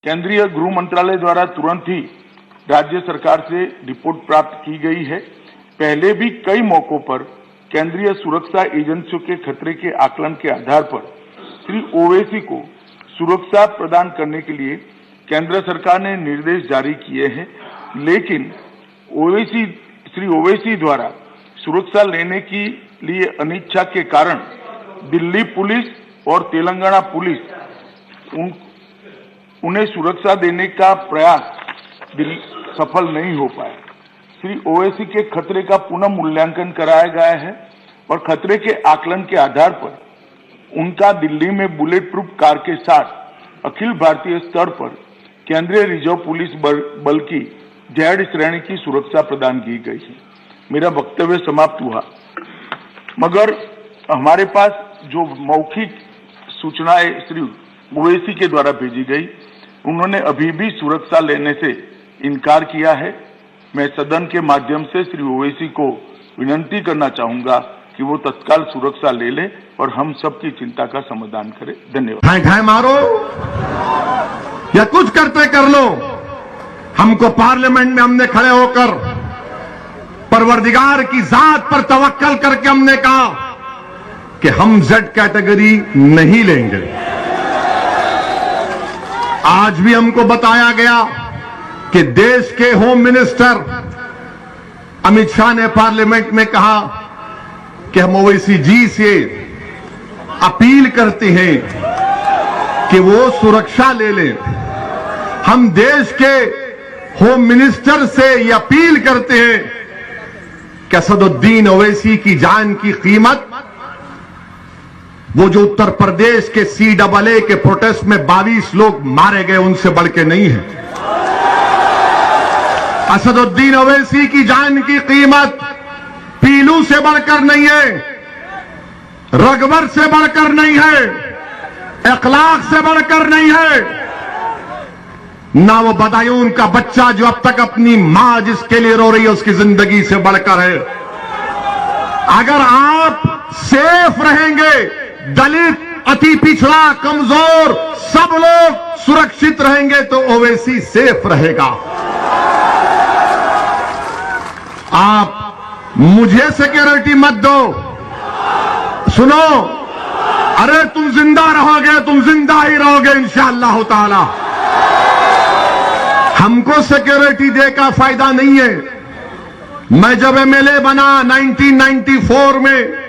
केंद्रीय गृह मंत्रालय द्वारा तुरंत ही राज्य सरकार से रिपोर्ट प्राप्त की गई है। पहले भी कई मौकों पर केंद्रीय सुरक्षा एजेंसियों के खतरे के आकलन के आधार पर श्री ओवैसी को सुरक्षा प्रदान करने के लिए केंद्र सरकार ने निर्देश जारी किए हैं, लेकिन श्री ओवैसी द्वारा सुरक्षा लेने के लिए अनिच्छा के कारण दिल्ली पुलिस और तेलंगाना पुलिस उन्हें सुरक्षा देने का प्रयास सफल नहीं हो पाया। श्री ओवैसी के खतरे का पुनः मूल्यांकन कराया गया है और खतरे के आकलन के आधार पर उनका दिल्ली में बुलेट प्रूफ कार के साथ अखिल भारतीय स्तर पर केंद्रीय रिजर्व पुलिस बल की जेड श्रेणी की सुरक्षा प्रदान की गई है। मेरा वक्तव्य समाप्त हुआ, मगर हमारे पास जो मौखिक सूचनाएं श्री ओवैसी के द्वारा भेजी गई, उन्होंने अभी भी सुरक्षा लेने से इनकार किया है। मैं सदन के माध्यम से श्री ओवैसी को विनती करना चाहूंगा कि वो तत्काल सुरक्षा ले ले और हम सबकी चिंता का समाधान करें। धन्यवाद। ढाई मारो या कुछ करते कर लो, हमको पार्लियामेंट में हमने खड़े होकर परवरदिगार की जात पर तवक्कल करके हमने कहा कि हम जेड कैटेगरी नहीं लेंगे। आज भी हमको बताया गया कि देश के होम मिनिस्टर अमित शाह ने पार्लियामेंट में कहा कि हम ओवैसी जी से अपील करते हैं कि वो सुरक्षा ले लें। हम देश के होम मिनिस्टर से ये अपील करते हैं कि असदुद्दीन ओवैसी की जान की कीमत वो जो उत्तर प्रदेश के CAA के प्रोटेस्ट में 22 लोग मारे गए उनसे बढ़ के नहीं है। असदुद्दीन ओवैसी की जान की कीमत पीलू से बढ़कर नहीं है, रगबर से बढ़कर नहीं है, इखलाक से बढ़कर नहीं है, ना वो बदायूं का बच्चा जो अब तक अपनी मां जिसके लिए रो रही है उसकी जिंदगी से बढ़कर है। अगर आप सेफ रहेंगे, दलित, अति पिछड़ा, कमजोर सब लोग सुरक्षित रहेंगे तो ओवैसी सेफ रहेगा। आप मुझे सिक्योरिटी मत दो। सुनो, अरे तुम जिंदा रहोगे, तुम जिंदा ही रहोगे इंशाअल्लाह ताला। हमको सिक्योरिटी दे का फायदा नहीं है। मैं जब MLA बना 1994 में,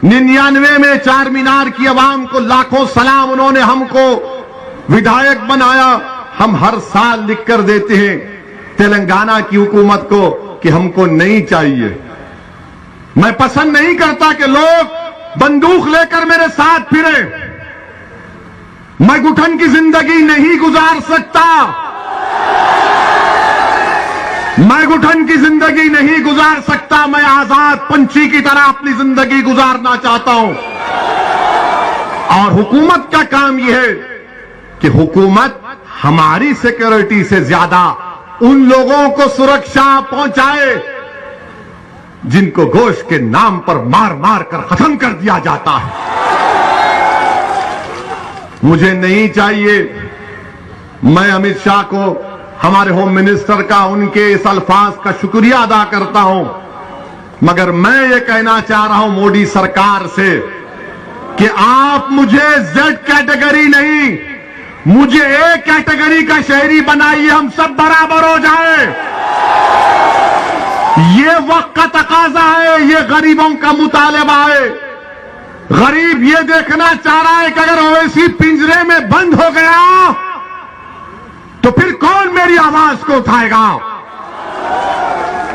99 में चार मीनार की आवाम को लाखों सलाम, उन्होंने हमको विधायक बनाया। हम हर साल लिख कर देते हैं तेलंगाना की हुकूमत को कि हमको नहीं चाहिए। मैं पसंद नहीं करता कि लोग बंदूक लेकर मेरे साथ फिरे। मैं गुठन की जिंदगी नहीं गुजार सकता। मैं गुठन की जिंदगी नहीं गुजार सकता। मैं आजाद पंछी की तरह अपनी जिंदगी गुजारना चाहता हूं। और हुकूमत का काम यह है कि हुकूमत हमारी सिक्योरिटी से ज्यादा उन लोगों को सुरक्षा पहुंचाए जिनको गोश्त के नाम पर मार मार कर खत्म कर दिया जाता है। मुझे नहीं चाहिए। मैं अमित शाह को, हमारे होम मिनिस्टर का, उनके इस अल्फाज का शुक्रिया अदा करता हूं, मगर मैं ये कहना चाह रहा हूं मोदी सरकार से कि आप मुझे जेड कैटेगरी नहीं, मुझे ए कैटेगरी का शहरी बनाइए, हम सब बराबर हो जाए। ये वक्त का तकाजा है, ये गरीबों का मुतालबा है। गरीब ये देखना चाह रहा है कि अगर ओवैसी पिंजरे में बंद हो गया तो फिर कौन मेरी आवाज को उठाएगा।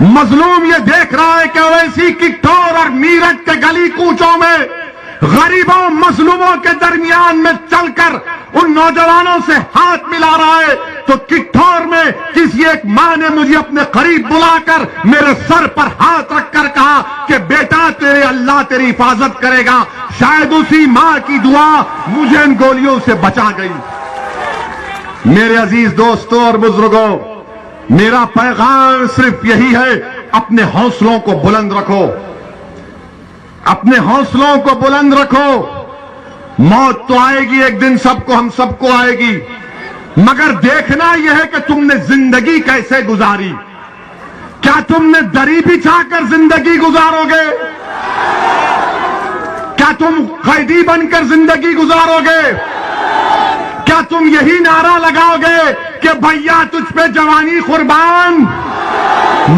मजलूम ये देख रहा है कि ओवैसी किट्ठौर और मीरठ के गली कूचों में गरीबों मजलूमों के दरमियान में चलकर उन नौजवानों से हाथ मिला रहा है, तो किट्ठौर में किसी एक मां ने मुझे अपने करीब बुलाकर मेरे सर पर हाथ रखकर कहा कि बेटा तेरे अल्लाह तेरी हिफाजत करेगा। शायद उसी मां की दुआ मुझे इन गोलियों से बचा गई। मेरे अजीज दोस्तों और बुजुर्गों, मेरा पैगाम सिर्फ यही है, अपने हौसलों को बुलंद रखो, अपने हौसलों को बुलंद रखो। मौत तो आएगी एक दिन, सबको, हम सबको आएगी, मगर देखना यह है कि तुमने जिंदगी कैसे गुजारी। क्या तुमने दरी बिछाकर जिंदगी गुजारोगे? क्या तुम कैदी बनकर जिंदगी गुजारोगे? क्या तुम यही नारा लगाओगे कि भैया तुझ पे जवानी कुर्बान?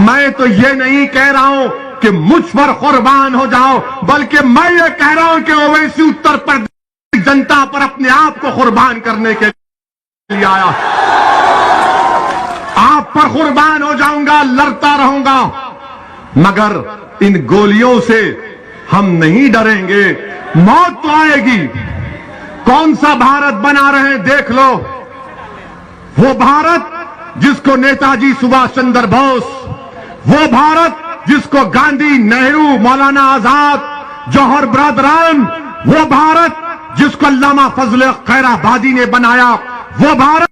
मैं तो ये नहीं कह रहा हूं कि मुझ पर कुर्बान हो जाओ, बल्कि मैं ये कह रहा हूं कि ओवैसी उत्तर प्रदेश जनता पर अपने आप को कुर्बान करने के लिए आया। आप पर कुर्बान हो जाऊंगा, लड़ता रहूंगा, मगर इन गोलियों से हम नहीं डरेंगे। मौत तो आएगी। कौन सा भारत बना रहे हैं देख लो। वो भारत जिसको नेताजी सुभाष चंद्र बोस, वो भारत जिसको गांधी, नेहरू, मौलाना आजाद, जौहर बरदरान, वो भारत जिसको अल्लामा फजल खैराबादी ने बनाया, वो भारत